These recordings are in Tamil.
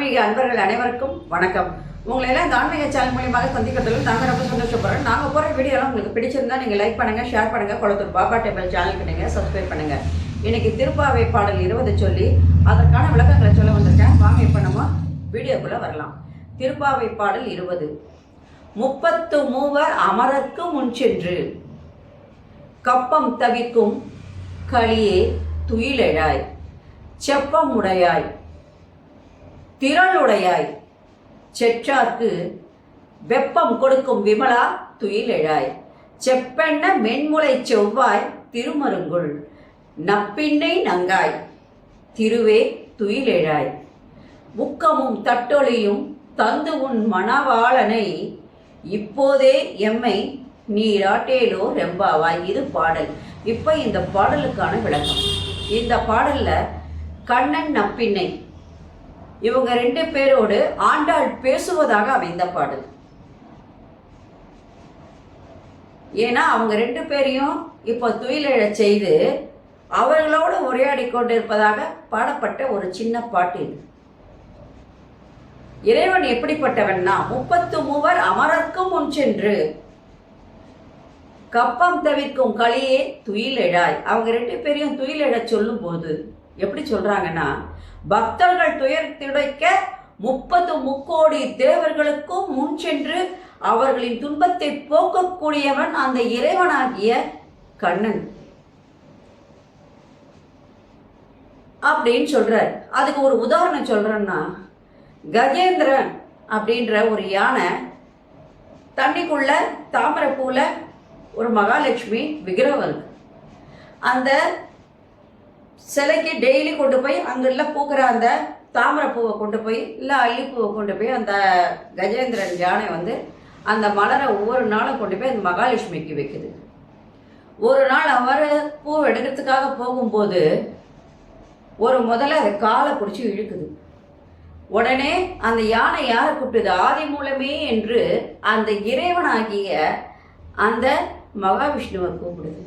ஆன்மீக அன்பர்கள் அனைவருக்கும் வணக்கம். உங்களை எல்லாம் இந்த ஆன்மீக சேனல் மூலியமாக சந்திக்கிறதுல நாங்கள் ரொம்ப சந்தோஷப்படுறோம். நாங்கள் போகிற வீடியோலாம் உங்களுக்கு பிடிச்சிருந்தா நீங்கள் லைக் பண்ணுங்கள், ஷேர் பண்ணுங்கள். குளத்தூர் பாபா டெம்பிள் சேனலுக்கு நீங்கள் சப்ஸ்கிரைப் பண்ணுங்கள். இன்னைக்கு திருப்பாவை பாடல் 20 சொல்லி அதற்கான விளக்கங்களை சொல்ல வந்திருக்கேன். வாங்க இப்போ நம்ம வீடியோக்குள்ளே வரலாம். திருப்பாவை பாடல் 20. 30 மூவர் அமரர்க்கு முன் சென்று கப்பம் தவிக்கும் களியே துயிலெழாய், செப்பம் உடையாய் திரளுடையாய், செற்றார்க்கு வெப்பம் கொடுக்கும் விமலா துயிலெழாய், செப்பெண்ண மென்முளை செவ்வாய் திருமருங்குள், நப்பின்னை நங்காய் திருவே துயிலெழாய், முக்கமும் தட்டொழியும் தந்து உன் மணவாளனை இப்போதே எம்மை நீராட்டேலோ ரெம்பாவாய். இது பாடல். இப்போ இந்த பாடலுக்கான விளக்கம். இந்த பாடல்ல கண்ணன் நப்பின்னை இவங்க 2 பேரோடு ஆண்டாள் பேசுவதாக அமைந்த பாடல். ஏன்னா அவங்க 2 பேரையும் இப்போ துயிலெழச் செய்து அவர்களோடு உரையாடி கொண்டிருப்பதாக பாடப்பட்ட ஒரு சின்ன பாட்டு இது. இறைவன் எப்படிப்பட்டவன்னா 30 மூவர் அமரர்க்கும் முன் சென்று கப்பம் தவிர்க்கும் களியே துயிலெழாய். அவங்க 2 பேரையும் துயிலெழச் சொல்லும் போது எப்படி சொல்றாங்கன்னா, பக்தர்கள் துயர் துடைக்க 30 முக்கோடி தேவர்களுக்கும் முன் சென்று அவர்களின் துன்பத்தை போக்கக்கூடியவன் அந்த இறைவனாகிய கண்ணன் அப்படின்னு சொல்றார். அதுக்கு ஒரு உதாரணம் சொல்றேன்னா, கஜேந்திரன் அப்படின்ற ஒரு யானை தண்ணிக்குள்ள தாமரைப்பூல ஒரு மகாலட்சுமி விக்கிரகம் இருக்கு. அந்த சிலைக்கு டெய்லி கொண்டு போய் அங்குள்ள பூக்கிற அந்த தாமரைப்பூவை கொண்டு போய் இல்லை அல்லிப்பூவை கொண்டு போய் அந்த கஜேந்திரன் யானை அந்த மலரை ஒவ்வொரு நாளும் கொண்டு போய் அந்த மகாலட்சுமிக்கு வைக்குது. ஒரு நாள் அவர் பூ எடுக்கிறதுக்காக போகும்போது ஒரு முதல்ல அதை காலை பிடிச்சி இழுக்குது. உடனே அந்த யானை யாரை கூப்பிடுது? ஆதி மூலமே என்று அந்த இறைவனாகிய அந்த மகாவிஷ்ணுவை கூப்பிடுது.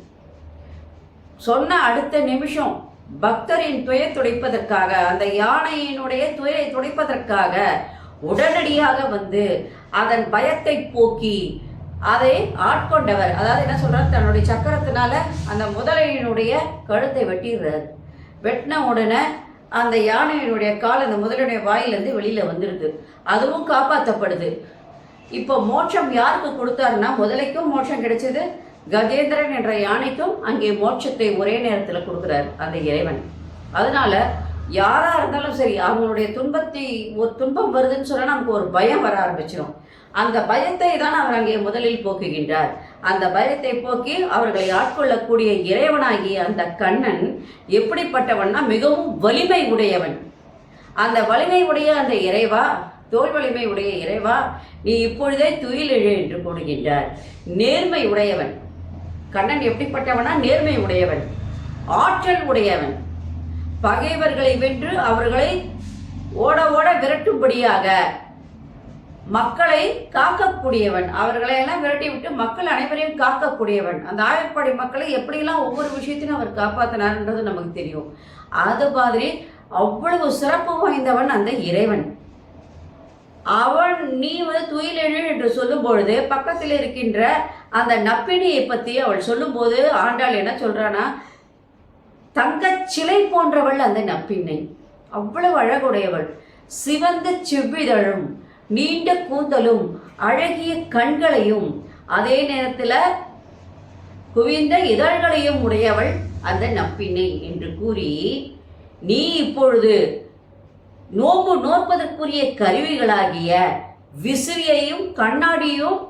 சொன்ன அடுத்த நிமிஷம் பக்தரின் துயர் துடைப்பதற்காக, அந்த யானையினுடைய துயரை துடைப்பதற்காக உடனடியாக அதன் பயத்தை போக்கி அதை ஆட்கொண்டவர். அதாவது என்ன சொல்றாரு, தன்னுடைய சக்கரத்தினால அந்த முதலையினுடைய கழுத்தை வெட்டிடுறார். வெட்டின உடனே அந்த யானையினுடைய கால் அந்த முதலுடைய வாயிலிருந்து வெளியில வந்துடுது. அதுவும் காப்பாற்றப்படுது. இப்போ மோட்சம் யாருக்கு கொடுத்தாருன்னா, முதலைக்கும் மோட்சம் கிடைச்சது, கஜேந்திரன் என்ற யானைக்கும் அங்கே மோட்சத்தை ஒரே நேரத்தில் கொடுக்குறாரு அந்த இறைவன். அதனால யாரா இருந்தாலும் சரி, அவங்களுடைய ஒரு துன்பம் வருதுன்னு சொன்னா நமக்கு ஒரு பயம் வர ஆரம்பிச்சிடும். அந்த பயத்தை தான் அவர் அங்கே முதலில் போக்குகின்றார். அந்த பயத்தை போக்கி அவர்களை ஆட்கொள்ளக்கூடிய இறைவனாகிய அந்த கண்ணன் எப்படிப்பட்டவன்னா, மிகவும் வலிமை உடையவன். அந்த வலிமை உடைய அந்த இறைவா, தோல் வலிமை உடைய இறைவா, நீ இப்பொழுதே துயிலெழு என்று கூறுகின்றார். நேர்மை உடையவன் கண்ணன். எப்படிப்பட்டவனா? நேர்மை உடையவன், ஆற்றல் உடையவன், பகைவர்களை வென்று அவர்களை ஓட ஓட விரட்டும்படியாக மக்களை காக்கக்கூடியவன். அவர்களை எல்லாம் விரட்டி விட்டு மக்கள் அனைவரையும் காக்கக்கூடியவன். அந்த ஆயர்பாடி மக்களை எப்படியெல்லாம் ஒவ்வொரு விஷயத்திலும் அவர் காப்பாற்றினார்ன்றது நமக்கு தெரியும். அது மாதிரி அவ்வளவு சிறப்பு வாய்ந்தவன் அந்த இறைவன். அவன் நீ துயிலெழு என்று சொல்லும் பொழுது பக்கத்தில் இருக்கின்ற அந்த நப்பினியை பற்றி அவள் சொல்லும்போது ஆண்டாள் என்ன சொல்றானா, தங்கச் சிலை போன்றவள் அந்த நப்பின்னை. அவ்வளவு அழகுடையவள். சிவந்த செவ்விதழும் நீண்ட கூந்தலும் அழகிய கண்களையும் அதே நேரத்தில் குவிந்த இதழ்களையும் உடையவள் அந்த நப்பின்னை என்று கூறி, நீ இப்பொழுது நோம்பு நோற்பதற்குரிய கருவிகளாகிய விசிறியையும் கண்ணாடியும்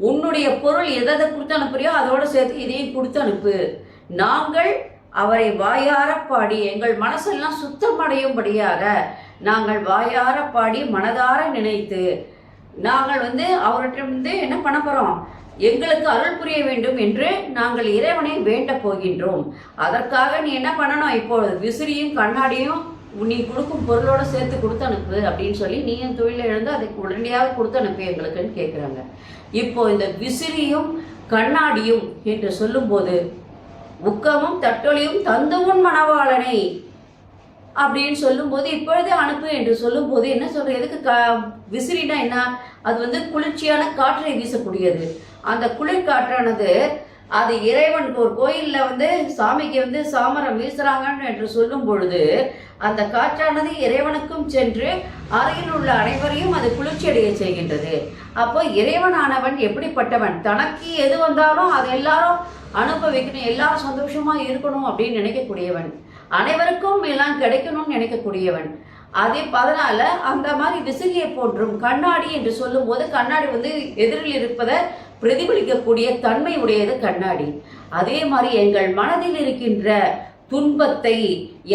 உன்னுடைய பொருள் எதை கொடுத்து அனுப்புறியோ அதோடு சேர்த்து இதையும் கொடுத்து அனுப்பு. நாங்கள் அவரை வாயார பாடி எங்கள் மனசெல்லாம் சுத்தமடையும்படியாக நாங்கள் வாயார பாடி மனதார நினைத்து நாங்கள் அவர்கிட்ட என்ன பண்ண போகிறோம், எங்களுக்கு அருள் புரிய வேண்டும் என்று நாங்கள் இறைவனை வேண்ட போகின்றோம். அதற்காக நீ என்ன பண்ணணும், இப்பொழுது விசிறியும் கண்ணாடியும் நீ கொடுக்கும் பொருளோட சேர்த்து கொடுத்து அனுப்பு அப்படின்னு சொல்லி நீயும் தொழில எழுந்து அதை உடனடியாக கொடுத்து அனுப்பு எங்களுக்குன்னு கேட்குறாங்க. இப்போ இந்த விசிறியும் கண்ணாடியும் என்று சொல்லும்போது, முக்கமும் தட்டொழியும் தந்துவுன் மணவாளனை அப்படின்னு சொல்லும்போது இப்பொழுதே அனுப்பு என்று சொல்லும்போது என்ன சொல்ற, எதுக்கு விசிறினா என்ன, அது வந்து குளிர்ச்சியான காற்றை வீசக்கூடியது. அந்த குளிர் காற்றானது அது இறைவனுக்கு ஒரு கோயிலில் வந்து சாமிக்கு வந்து சாமரம் வீசுறாங்கன்னு என்று சொல்லும் பொழுது அந்த காற்றானது இறைவனுக்கும் சென்று அருகில் உள்ள அனைவரையும் அது குளிர்ச்சி அடைய செய்கின்றது. அப்போ இறைவனானவன் எப்படிப்பட்டவன், தனக்கு எது வந்தாலும் அது எல்லாரும் அனுபவிக்கணும், எல்லாரும் சந்தோஷமா இருக்கணும் அப்படின்னு நினைக்கக்கூடியவன், அனைவருக்கும் எல்லாம் கிடைக்கணும்னு நினைக்கக்கூடியவன். அதனால அந்த மாதிரி விசிறியை போன்றும் கண்ணாடி என்று சொல்லும் போது கண்ணாடி வந்து எதிரில் இருப்பதை பிரதிபலிக்கக்கூடிய தன்மை உடையது கண்ணாடி. அதே மாதிரி எங்கள் மனதில் இருக்கின்ற துன்பத்தை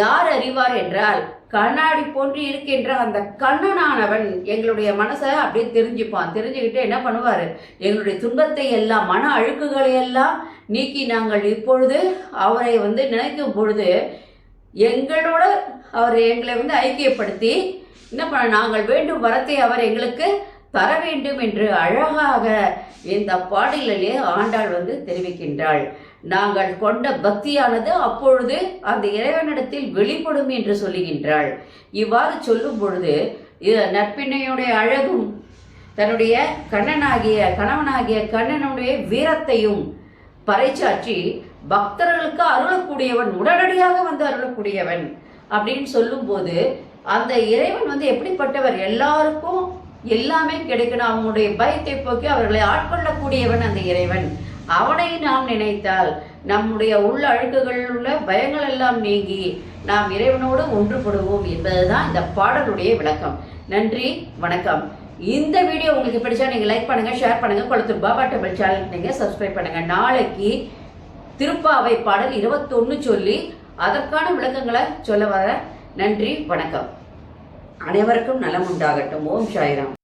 யார் அறிவார் என்றால் கண்ணாடி போன்று இருக்கின்ற அந்த கண்ணனானவன் எங்களுடைய மனசை அப்படியே தெரிஞ்சுப்பான். தெரிஞ்சுக்கிட்டு என்ன பண்ணுவார், எங்களுடைய துன்பத்தை எல்லாம் மன அழுக்குகளை எல்லாம் நீக்கி நாங்கள் இப்பொழுது அவரை வந்து நினைக்கும் பொழுது எங்களோட அவர் எங்களை வந்து ஐக்கியப்படுத்தி என்ன பண்ண, நாங்கள் வேண்டும் வரத்தை அவர் எங்களுக்கு தர வேண்டும் என்று அழகாக இந்த பாடலிலே ஆண்டாள் வந்து தெரிவிக்கின்றாள். நாங்கள் கொண்ட பக்தியானது அப்பொழுது அந்த இறைவனிடத்தில் வெளிப்படும் என்று சொல்லுகின்றாள். இவ்வாறு சொல்லும் பொழுது நற்பின்னையுடைய அழகும் தன்னுடைய கணவனாகிய கண்ணனுடைய வீரத்தையும் பறைச்சாற்றி பக்தர்களுக்கு அருளக்கூடியவன், உடனடியாக வந்து அருளக்கூடியவன் அப்படின்னு சொல்லும்போது அந்த இறைவன் வந்து எப்படிப்பட்டவர், எல்லாருக்கும் எல்லாமே கிடைக்கணும், அவங்களுடைய பயத்தை போக்கி அவர்களை ஆட்கொள்ளக்கூடியவன் அந்த இறைவன். அவனை நாம் நினைத்தால் நம்முடைய உள்ள அழுக்குகள் உள்ள பயங்கள் எல்லாம் நீங்கி நாம் இறைவனோடு ஒன்றுபடுவோம் என்பதுதான் இந்த பாடலுடைய விளக்கம். நன்றி, வணக்கம். இந்த வீடியோ உங்களுக்கு பிடிச்சா நீங்கள் லைக் பண்ணுங்க, ஷேர் பண்ணுங்க, குளத்தூர் பாபா டெம்பிள் சேனல் நீங்கள் சப்ஸ்கிரைப் பண்ணுங்க. நாளைக்கு திருப்பாவை பாடல் 21 சொல்லி அதற்கான விளக்கங்களை சொல்ல வர. நன்றி, வணக்கம். அனைவருக்கும் நலம் உண்டாகட்டும். ஓம் Sairam.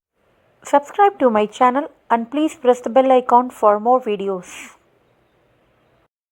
Subscribe to my channel and please press the bell icon for more videos.